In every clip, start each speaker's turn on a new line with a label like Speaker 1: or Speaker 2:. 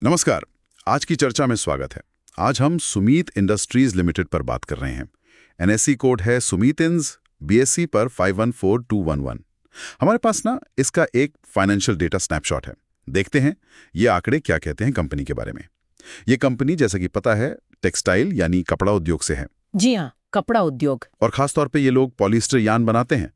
Speaker 1: नमस्कार। आज की चर्चा में स्वागत है। आज हम सुमीत इंडस्ट्रीज लिमिटेड पर बात कर रहे हैं। एनएसई कोड है सुमीतिन्स, बीएसई पर 514211। हमारे पास ना इसका एक फाइनेंशियल डेटा स्नैपशॉट है। देखते हैं ये आंकड़े क्या कहते हैं कंपनी के बारे में। ये कंपनी जैसा कि पता है टेक्सटाइल यानी कपड़ा उद्योग से है।
Speaker 2: जी हाँ, कपड़ा उद्योग।
Speaker 1: और खासतौर पे ये लोग पॉलिएस्टर यान बनाते हैं,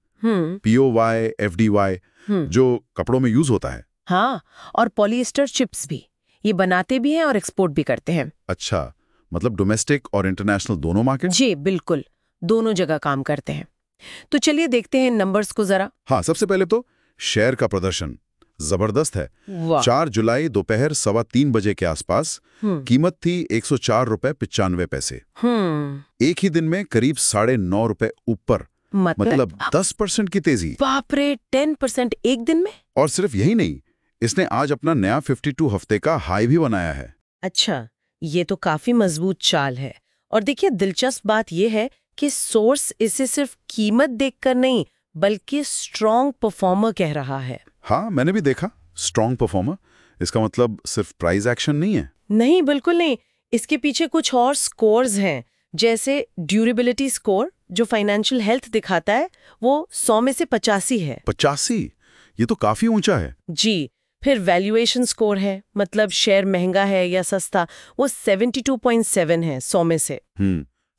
Speaker 1: POY, FDY, जो कपड़ों में यूज होता है।
Speaker 2: हाँ, और पॉलिएस्टर चिप्स भी ये बनाते भी हैं और एक्सपोर्ट भी करते हैं।
Speaker 1: अच्छा, मतलब डोमेस्टिक और इंटरनेशनल दोनों मार्केट?
Speaker 2: जी बिल्कुल, दोनों जगह काम करते हैं। तो चलिए देखते हैं नंबर्स को जरा।
Speaker 1: हाँ, सबसे पहले तो शेयर का प्रदर्शन जबरदस्त है। 4 जुलाई दोपहर 3:15 के आसपास कीमत थी 104 रुपए 95 पैसे। एक ही दिन में करीब 9.5 रुपए ऊपर, मतलब 10% की तेजी।
Speaker 2: बाप रे, 10% एक दिन में।
Speaker 1: और सिर्फ यही नहीं, इसने आज अपना नया 52 हफ्ते का हाई भी बनाया है।
Speaker 2: अच्छा, ये तो काफी मजबूत चाल है। और देखिए, दिलचस्प बात यह है कि सोर्स इसे सिर्फ कीमत देखकर नहीं बल्कि स्ट्रॉन्ग परफॉर्मर कह रहा है।
Speaker 1: हाँ, मैंने भी देखा स्ट्रॉन्ग परफॉर्मर। इसका मतलब सिर्फ प्राइस एक्शन नहीं है।
Speaker 2: नहीं, बिल्कुल नहीं। इसके पीछे कुछ और स्कोर्स हैं, जैसे ड्यूरेबिलिटी स्कोर जो फाइनेंशियल हेल्थ दिखाता है, वो 100 में से 85 है।
Speaker 1: 85? ये तो काफी ऊंचा है।
Speaker 2: जी। फिर वैल्यूएशन स्कोर है, मतलब शेयर महंगा है या सस्ता, वो 72.7 है 100 में से।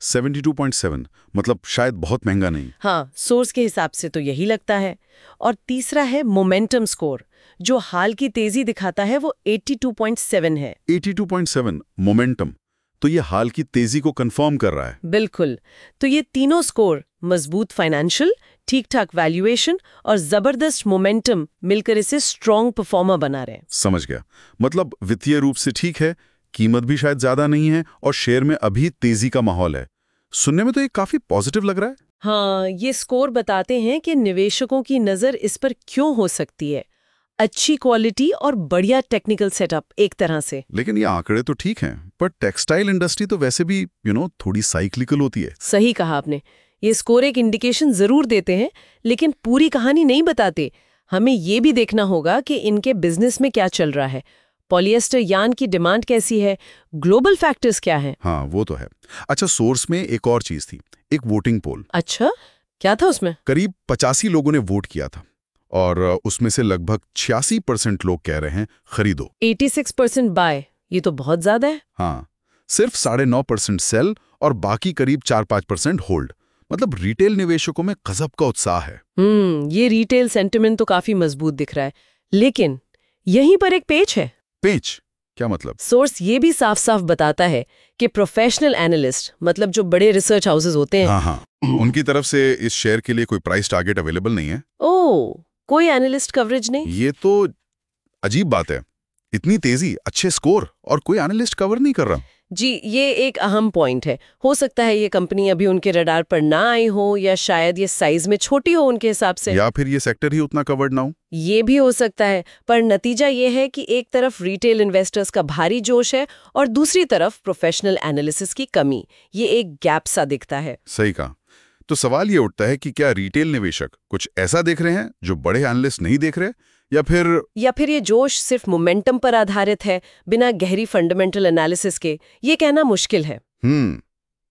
Speaker 1: 72.7 मतलब शायद बहुत महंगा नहीं।
Speaker 2: हाँ, सोर्स के हिसाब से तो यही लगता है। और तीसरा है मोमेंटम स्कोर, जो हाल की तेजी दिखाता है, वो 82.7 है।
Speaker 1: 82.7 मोमेंटम, तो ये हाल की तेजी को कंफर्म कर रहा है।
Speaker 2: बिल्कुल। तो ये तीनों स्कोर, मजबूत फाइनेंशियल, ठीक-ठाक वैल्यूएशन और जबरदस्त मोमेंटम, मिलकर इसे स्ट्रॉन्ग परफॉर्मर बना रहे हैं।
Speaker 1: समझ गया। मतलब वित्तीय रूप से ठीक है, कीमत भी शायद ज्यादा नहीं है और शेयर में अभी तेजी का माहौल है। सुनने में तो ये काफी पॉजिटिव लग रहा है।
Speaker 2: हाँ, ये स्कोर बताते हैं कि निवेशकों की नजर इस पर क्यों हो सकती है। अच्छी क्वालिटी और बढ़िया टेक्निकल सेटअप एक तरह से।
Speaker 1: लेकिन ये आंकड़े तो ठीक हैं, पर टेक्सटाइल इंडस्ट्री तो वैसे भी थोड़ी साइक्लिकल होती है।
Speaker 2: सही कहा आपने। ये स्कोर एक इंडिकेशन जरूर देते हैं, लेकिन पूरी कहानी नहीं बताते। हमें ये भी देखना होगा कि इनके बिजनेस में क्या चल रहा है, पॉलिएस्टर यान की डिमांड कैसी है, ग्लोबल फैक्टर्स क्या हैं।
Speaker 1: हाँ, वो तो है। अच्छा, सोर्स में एक और चीज थी, एक वोटिंग पोल।
Speaker 2: अच्छा, क्या था उसमें?
Speaker 1: करीब 85 लोगों ने वोट किया था और उसमें से लगभग 86% लोग कह रहे हैं खरीदो।
Speaker 2: 86% बाय, ये तो बहुत ज्यादा है।
Speaker 1: हाँ, सिर्फ 9.5% सेल और बाकी करीब 4-5% होल्ड। मतलब रिटेल निवेशकों में गजब का उत्साह है।
Speaker 2: ये रिटेल सेंटिमेंट तो काफी मजबूत दिख रहा है। लेकिन यहीं पर एक पेच है।
Speaker 1: पेच? क्या मतलब?
Speaker 2: सोर्स ये भी साफ साफ बताता है कि प्रोफेशनल एनालिस्ट, मतलब जो बड़े रिसर्च हाउसेस होते हैं,
Speaker 1: हाँ, उनकी तरफ से इस शेयर के लिए कोई प्राइस टारगेट अवेलेबल नहीं है।
Speaker 2: ओह, कोई एनालिस्ट कवरेज नहीं।
Speaker 1: ये तो अजीब बात है। इतनी तेजी, अच्छे स्कोर और कोई एनालिस्ट कवर नहीं कर रहा।
Speaker 2: जी, ये एक अहम पॉइंट है। हो सकता है ये कंपनी अभी उनके रडार पर ना आई हो, या शायद ये साइज में छोटी हो उनके हिसाब से,
Speaker 1: या फिर ये सेक्टर ही उतना कवर्ड ना हो।
Speaker 2: ये भी हो सकता है। पर नतीजा ये है कि एक तरफ रिटेल इन्वेस्टर्स का भारी जोश है और दूसरी तरफ प्रोफेशनल एनालिसिस की कमी। ये एक गैप सा दिखता है।
Speaker 1: सही कहा। तो सवाल ये उठता है कि क्या रिटेल निवेशक कुछ ऐसा देख रहे हैं जो बड़े एनालिस्ट नहीं देख रहे, या फिर
Speaker 2: ये जोश सिर्फ मोमेंटम पर आधारित है, बिना गहरी फंडामेंटल एनालिसिस के। ये कहना मुश्किल है।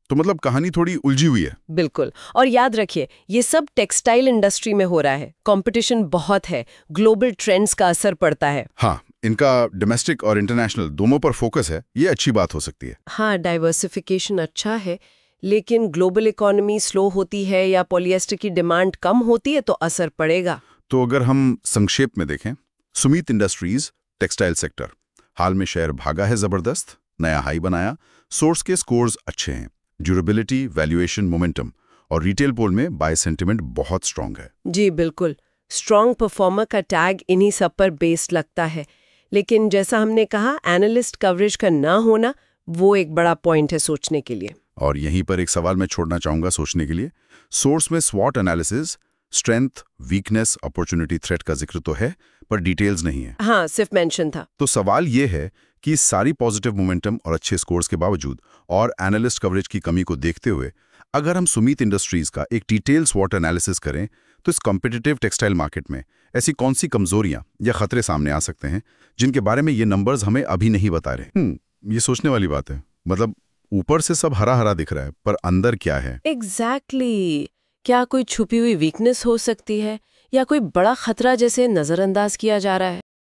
Speaker 1: तो मतलब कहानी थोड़ी उलझी हुई है।
Speaker 2: बिल्कुल। और याद रखिए, ये सब टेक्सटाइल इंडस्ट्री में हो रहा है। कंपटीशन बहुत है, ग्लोबल ट्रेंड्स का असर पड़ता है।
Speaker 1: हाँ, इनका डोमेस्टिक और इंटरनेशनल दोनों पर फोकस है, ये अच्छी बात हो सकती है।
Speaker 2: हाँ, डाइवर्सिफिकेशन अच्छा है, लेकिन ग्लोबल इकोनॉमी स्लो होती है या पॉलिएस्टर की डिमांड कम होती है तो असर पड़ेगा।
Speaker 1: तो अगर हम संक्षेप में देखें, सुमीत इंडस्ट्रीज टेक्सटाइल सेक्टर हाल में शेयर भागा है जबरदस्त, नया हाई बनाया, सोर्स के स्कोर्स अच्छे हैं, ड्यूरेबिलिटी, वैल्यूएशन, मोमेंटम और रिटेल पोल में बाय सेंटिमेंट बहुत स्ट्रांग है।
Speaker 2: जी बिल्कुल, स्ट्रॉन्ग परफॉर्मर का टैग इन्हीं सब पर बेस्ड लगता है। लेकिन जैसा हमने कहा, एनालिस्ट कवरेज का ना होना वो एक बड़ा पॉइंट है सोचने के लिए।
Speaker 1: और यहीं पर एक सवाल मैं छोड़ना चाहूंगा सोचने के लिए। सोर्स में स्वॉट analysis, strength, weakness, opportunity, threat का जिक्र तो है, पर डिटेल्स नहीं है।
Speaker 2: हाँ, सिर्फ मेंशन था।
Speaker 1: तो सवाल ये है कि सारी पॉजिटिव मोमेंटम और अच्छे स्कोर्स के बावजूद और एनालिस्ट कवरेज की कमी को देखते हुए अगर हम सुमीत इंडस्ट्रीज का एक डिटेल स्वॉट एनालिसिस करें तो इस कॉम्पिटिटिव टेक्सटाइल मार्केट में ऐसी कौन सी कमजोरियां या खतरे सामने आ सकते हैं जिनके बारे में ये नंबर्स हमें अभी नहीं बता रहे? ये सोचने वाली बात है। मतलब ऊपर से सब हरा हरा दिख रहा है, पर अंदर क्या है?
Speaker 2: एग्जैक्टली क्या कोई छुपी हुई वीकनेस हो सकती है या कोई बड़ा खतरा जैसे नजरअंदाज किया जा रहा है?